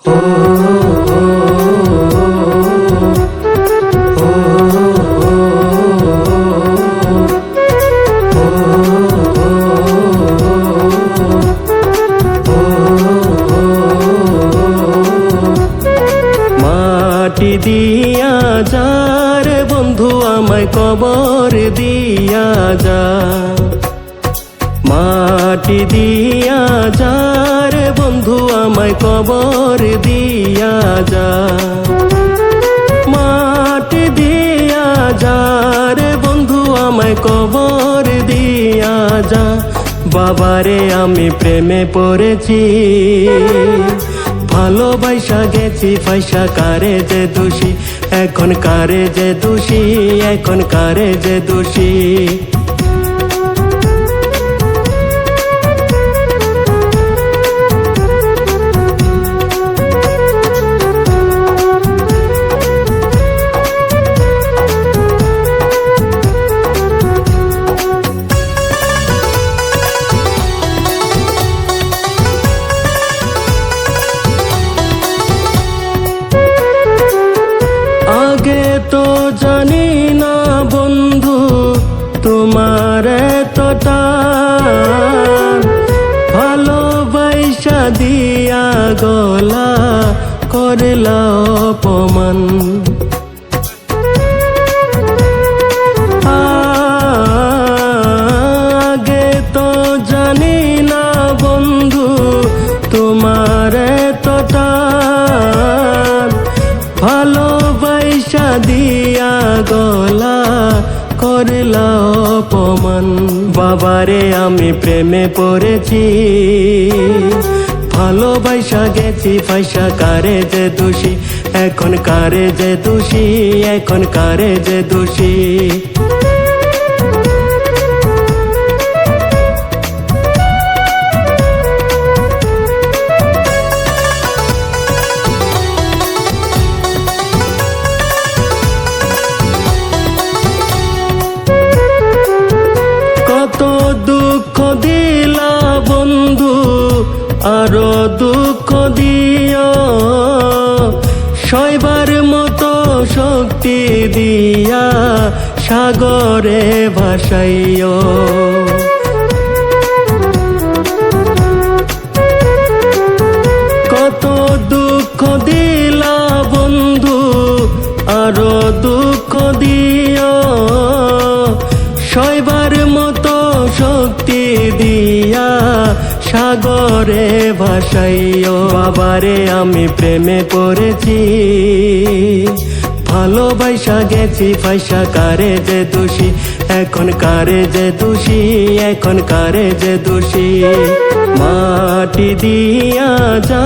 মাটি দিয়া যা রে বন্ধু আমায় কবর দিয়া যা, মাটি দিয়া যা রে বন্ধু আমায় কবর দিয়া যা, মাটি দিয়া যা রে বন্ধু আমায় কবর দিয়া যা। বাবারে আমি প্রেমে পড়েছি, ভালোবাসা গেছি পয়সা কারে যে দোষী, এখন কারে যে দোষী, এখন কারে যে দোষী। আগে তো জানি না বন্ধু তোমার এতটা, ভালোবাসা দিয়া গলা করলা অপমান। আগে তো জানি না বন্ধু তোমার এতটা, ভালোবাসা দিয়া গলা করলা অপমান। বাবারে আমি প্রেমে পড়েছি, ভালোবাসা গেছি পয়সা কারে যে দোষী, এখন কারে যে দোষী, এখন কারে যে দোষী। কত দুঃখ দিলা বন্ধু আরো দুঃখ দিও, সইবার মতো শক্তি দিয়া সাগরে ভাসাইও। কত দুঃখ দিলা বন্ধু আরো দুঃখ দিও, সইবার মতো শক্তি দিয়া সাগরে ভাসাইও। বাবারে আমি প্রেমে পড়েছি, ভালোবাসা গেছি পয়সা কারে যে দোষী, এখন কারে যে দোষী, এখন কারে যে দোষী। মাটি দিয়া যা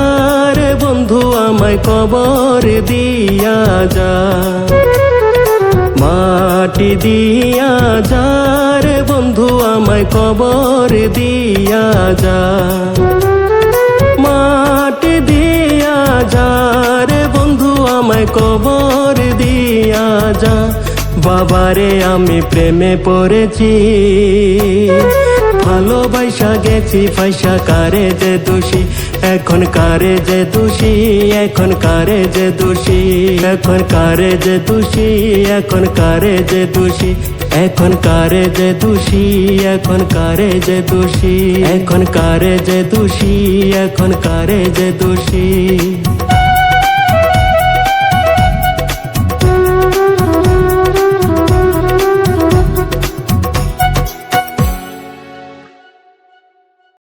রে বন্ধু আমায় কবর দিয়া যা, মাটি দিয়া যা রে বন্ধু আমায় কবর দিয়া যা, মাটি দিয়া যা রে বন্ধু আমায় কবর দিয়া যা। বাবারে আমি প্রেমে পড়েছি, ভালোবাসা গেছি পয়সা কারে যে দোষী, এখন কারে যে দোষী, এখন কারে যে দোষী, এখন কারে যে দোষী, এখন কারে যে দোষী, এখন কারে যে দোষী, এখন কারে যে দোষী, এখন কারে যে দোষী, এখন কারে যে দোষী।